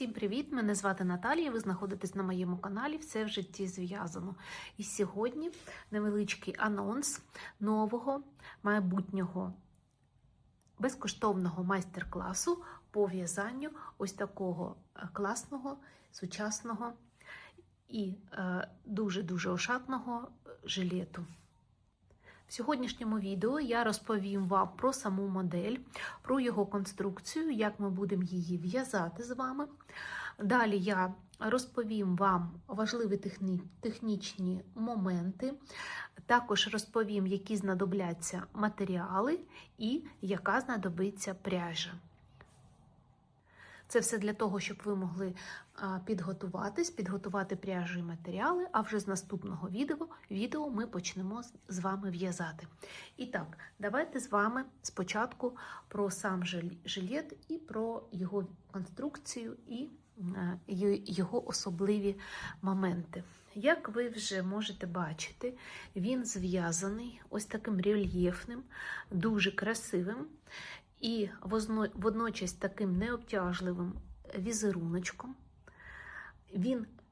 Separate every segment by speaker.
Speaker 1: Всім привіт! Мене звати Наталія, ви знаходитесь на моєму каналі «Все в житті зв'язано». І сьогодні невеличкий анонс нового майбутнього безкоштовного майстер-класу по в'язанню ось такого класного, сучасного і дуже-дуже ошатного жилету. В сьогоднішньому відео я розповім вам про саму модель, про його конструкцію, як ми будемо її в'язати з вами. Далі я розповім вам важливі технічні моменти, також розповім, які знадобляться матеріали і яка знадобиться пряжа. Це все для того, щоб ви могли підготувати пряжу і матеріали, а вже з наступного відео ми почнемо з вами в'язати. І так, давайте з вами спочатку про сам жилет і про його конструкцію і його особливі моменти. Як ви вже можете бачити, він зв'язаний ось таким рельєфним, дуже красивим, і водночас таким необтяжливим візеруночком.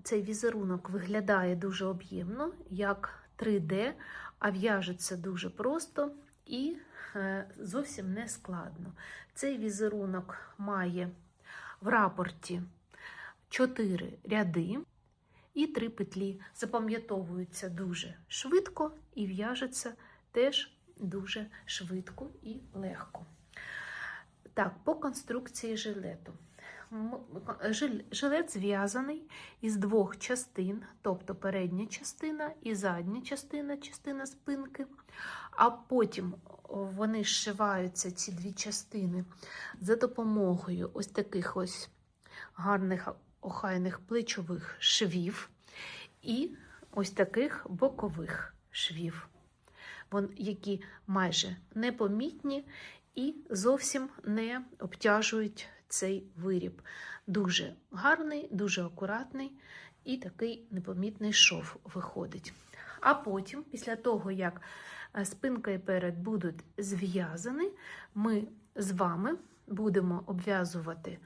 Speaker 1: Цей візерунок виглядає дуже об'ємно, як 3D, а в'яжеться дуже просто і зовсім не складно. Цей візерунок має в рапорті 4 ряди і 3 петлі. Запам'ятовується дуже швидко і в'яжеться теж дуже швидко і легко. Так, по конструкції жилету. Жилет зв'язаний із 2 частин, тобто передня частина і задня частина спинки, а потім вони зшиваються, ці 2 частини, за допомогою ось таких ось гарних охайних плечових швів і ось таких бокових швів, які майже непомітні і зовсім не обтяжують цей виріб. Дуже гарний, дуже акуратний і такий непомітний шов виходить. А потім, після того, як спинка і перед будуть зв'язані, ми з вами будемо обв'язувати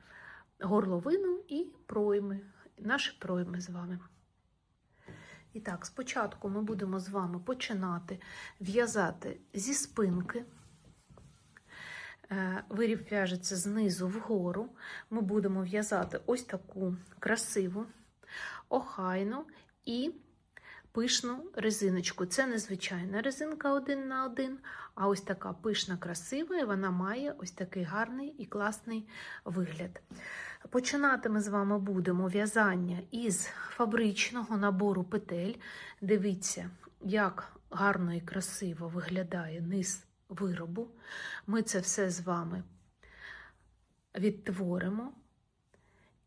Speaker 1: горловину і пройми, наші пройми з вами. І так, спочатку ми будемо з вами починати в'язати зі спинки. Виріб в'яжеться знизу вгору. Ми будемо в'язати ось таку красиву, охайну і пишну резиночку. Це не звичайна резинка 1 на 1, а ось така пишна, красива, і вона має ось такий гарний і класний вигляд. Починати ми з вами будемо в'язання із фабричного набору петель. Дивіться, як гарно і красиво виглядає низ виробу. Ми це все з вами відтворимо,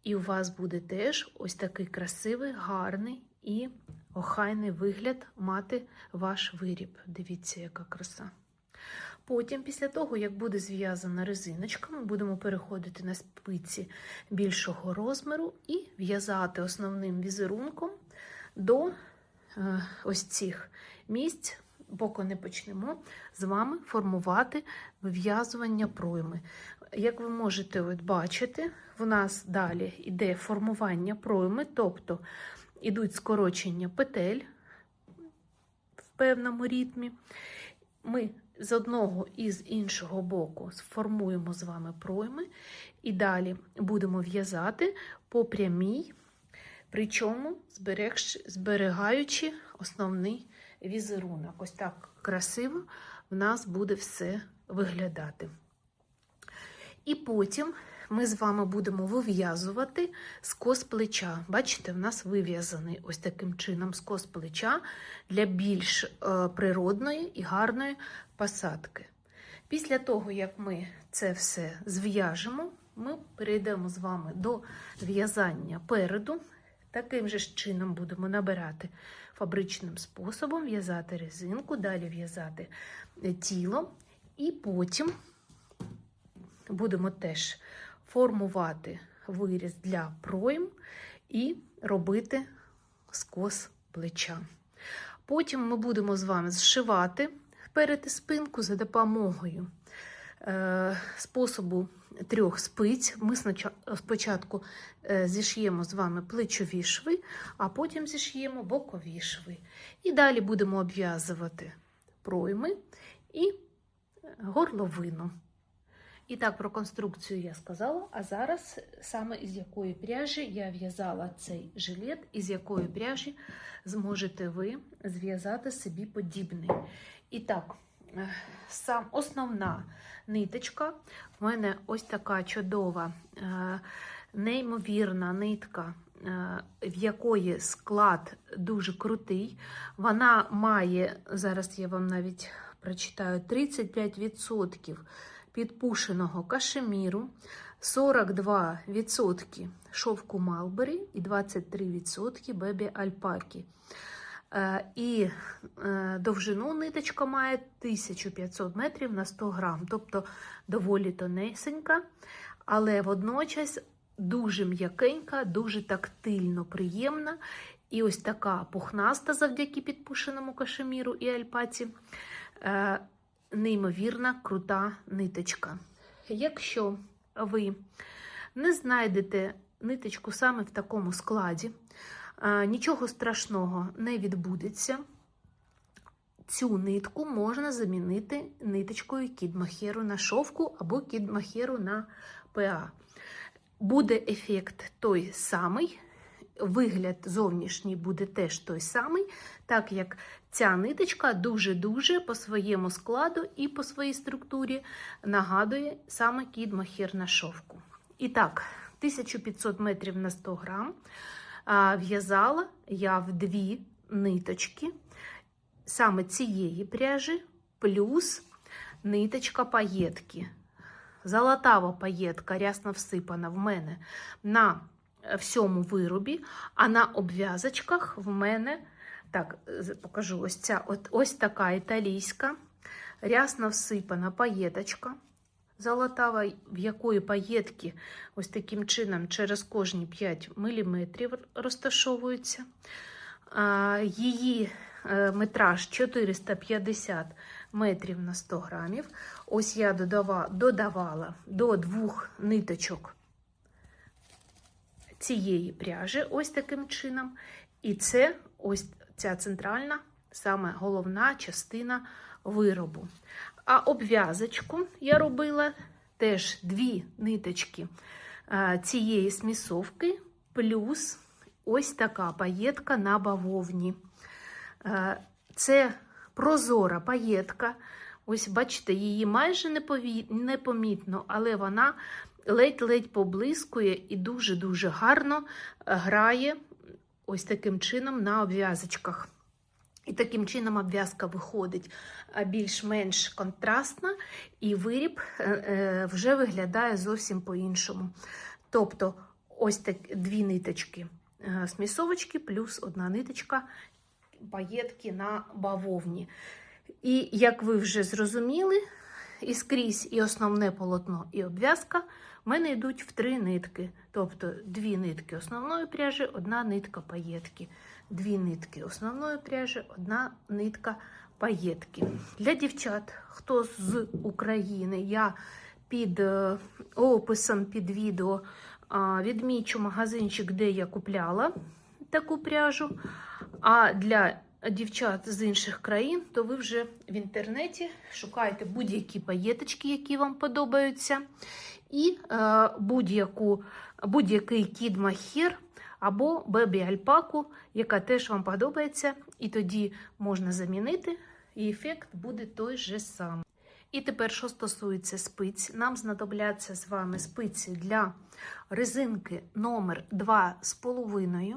Speaker 1: і у вас буде теж ось такий красивий, гарний і охайний вигляд мати ваш виріб. Дивіться, яка краса. Потім, після того, як буде зв'язана резиночка, ми будемо переходити на спиці більшого розміру і в'язати основним візерунком до ось цих місць, поки не почнемо з вами формувати вив'язування пройми. Як ви можете бачити, в нас далі йде формування пройми, тобто йдуть скорочення петель в певному ритмі. Ми з одного і з іншого боку сформуємо з вами пройми і далі будемо в'язати по прямій, причому зберігаючи основний візерунок. Ось так красиво в нас буде все виглядати. І потім ми з вами будемо вив'язувати скос плеча. Бачите, в нас вив'язаний ось таким чином скос плеча для більш природної і гарної посадки. Після того, як ми це все зв'яжемо, ми перейдемо з вами до в'язання переду. Таким же чином будемо набирати фабричним способом, в'язати резинку, далі в'язати тіло, і потім будемо теж формувати виріз для пройм і робити скос плеча. Потім ми будемо з вами зшивати перед і спинку за допомогою способу 3 спиць. Ми спочатку зіш'ємо з вами плечові шви, а потім зіш'ємо бокові шви. І далі будемо обв'язувати пройми і горловину. І так, про конструкцію я сказала, а зараз саме із якої пряжі я в'язала цей жилет, із якої пряжі зможете ви зв'язати собі подібний. І так, основна ниточка, в мене ось така чудова, неймовірна нитка, в якої склад дуже крутий. Вона має, зараз я вам навіть прочитаю, 35% підпушеного кашеміру, 42% шовку Малбері і 23% бебі альпаки. І довжину ниточка має 1500 метрів на 100 грам, тобто доволі тонесенька, але водночас дуже м'якенька, дуже тактильно приємна. І ось така пухнаста завдяки підпушеному кашеміру і альпаці. Неймовірна крута ниточка. Якщо ви не знайдете ниточку саме в такому складі, нічого страшного не відбудеться. Цю нитку можна замінити ниточкою кід-мохеру на шовку або кід-мохеру на ПА. Буде ефект той самий, вигляд зовнішній буде теж той самий, так як ця ниточка дуже-дуже по своєму складу і по своїй структурі нагадує саме кід-мохер на шовку. І так, 1500 метрів на 100 грам в'язала я в 2 ниточки саме цієї пряжі, плюс ниточка паєтки. Золотава паєтка рясно всипана в мене на всьому виробі, а на обв'язочках в мене, так, покажу, ось така італійська, рясно всипана паєточка золотава, в якої паєтки ось таким чином через кожні 5 мм розташовуються. Її метраж 450 метрів на 100 грамів. Ось я додавала до 2 ниточок цієї пряжі ось таким чином. І це ось ця центральна, саме головна частина виробу. А обв'язочку я робила теж 2 ниточки цієї смісовки, плюс ось така паєтка на бавовні. Це прозора паєтка. Ось бачите, її майже непомітно, але вона ледь-ледь поблискує і дуже-дуже гарно грає ось таким чином на обв'язочках. І таким чином обв'язка виходить більш-менш контрастна, і виріб вже виглядає зовсім по-іншому. Тобто ось так 2 ниточки смісовочки плюс 1 ниточка паєтки на бавовні. І як ви вже зрозуміли, і скрізь і основне полотно, і обв'язка в мене йдуть в 3 нитки. Тобто 2 нитки основної пряжі, 1 нитка паєтки. 2 нитки основної пряжі, 1 нитка паєтки. Для дівчат, хто з України, я під описом під відео відмічу магазинчик, де я купляла таку пряжу. А для дівчат з інших країн, то ви вже в інтернеті шукаєте будь-які паєточки, які вам подобаються, і будь-який кід-мохер або бебі-альпаку, яка теж вам подобається, і тоді можна замінити, і ефект буде той же самий. І тепер, що стосується спиць, нам знадобляться з вами спиці для резинки номер 2,5,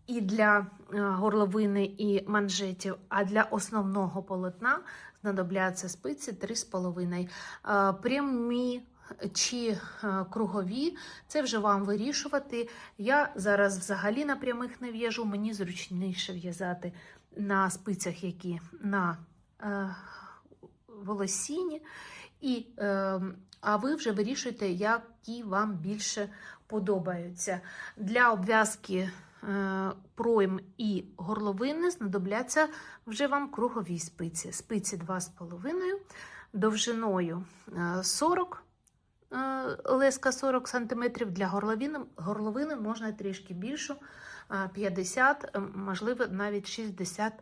Speaker 1: і для горловини і манжетів, а для основного полотна знадобляться спиці 3,5. Прямі чи кругові, це вже вам вирішувати. Я зараз взагалі на прямих не в'яжу, мені зручніше в'язати на спицях, які на волосіні. А ви вже вирішуєте, які вам більше подобаються. Для обв'язки пройм і горловини знадобляться вже вам кругові спиці. Спиці 2,5, довжиною 40 леска 40 см, для горловини можна трішки більшу, 50, можливо, навіть 60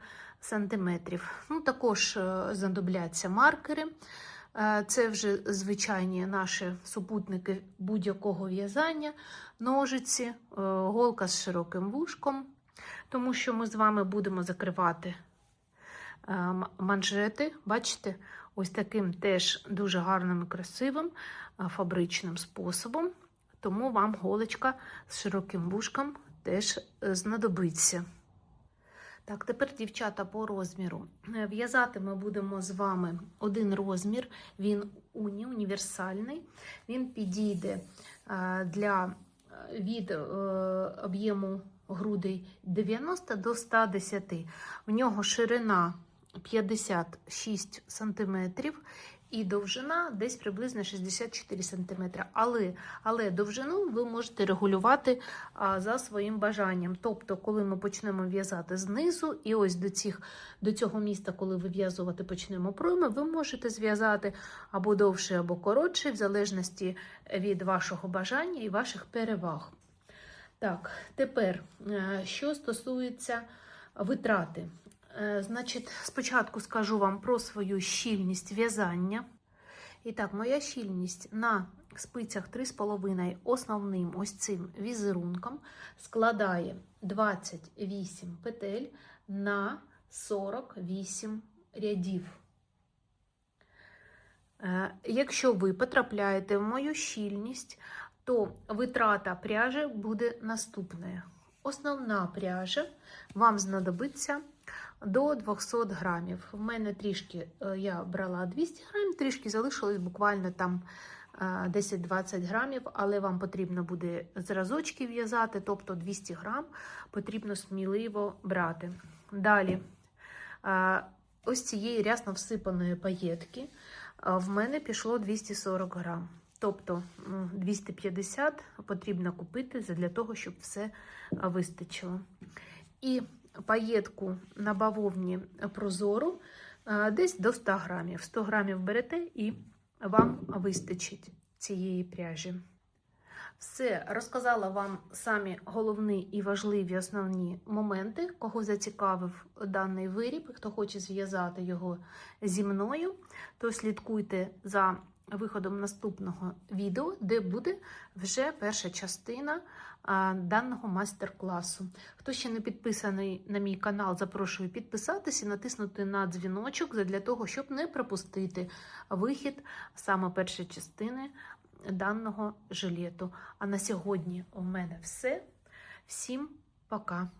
Speaker 1: см. Ну, також знадобляться маркери. Це вже звичайні наші супутники будь-якого в'язання, ножиці, голка з широким вушком, тому що ми з вами будемо закривати манжети, бачите, ось таким теж дуже гарним і красивим фабричним способом, тому вам голочка з широким вушком теж знадобиться. Так, тепер, дівчата, по розміру. В'язати ми будемо з вами один розмір, він універсальний, він підійде від об'єму грудей 90 до 110. В нього ширина 56 см і довжина десь приблизно 64 см. Але довжину ви можете регулювати за своїм бажанням. Тобто, коли ми почнемо в'язати знизу, і ось до цього місця, коли вив'язувати почнемо пройми, ви можете зв'язати або довше, або коротше, в залежності від вашого бажання і ваших переваг. Так, тепер, що стосується витрати. Значить, спочатку скажу вам про свою щільність в'язання. І так, моя щільність на спицях 3,5 основним ось цим візерунком складає 28 петель на 48 рядів. Якщо ви потрапляєте в мою щільність, то витрата пряжі буде наступною. Основна пряжа вам знадобиться до 200 грамів. В мене трішки, я брала 200 грамів, трішки залишилось буквально там 10-20 грамів, але вам потрібно буде зразочки в'язати, тобто 200 грам потрібно сміливо брати. Далі, ось цієї рясно всипаної паєтки в мене пішло 240 грам. Тобто 250 потрібно купити для того, щоб все вистачило. І паєтку на бавовні прозору десь до 100 грамів. 100 грамів берете і вам вистачить цієї пряжі. Все, розказала вам самі головні і важливі основні моменти. Кого зацікавив даний виріб, хто хоче зв'язати його зі мною, то слідкуйте за виходом наступного відео, де буде вже перша частина даного майстер-класу. Хто ще не підписаний на мій канал, запрошую підписатися і натиснути на дзвіночок для того, щоб не пропустити вихід саме першої частини даного жилету. А на сьогодні у мене все. Всім пока!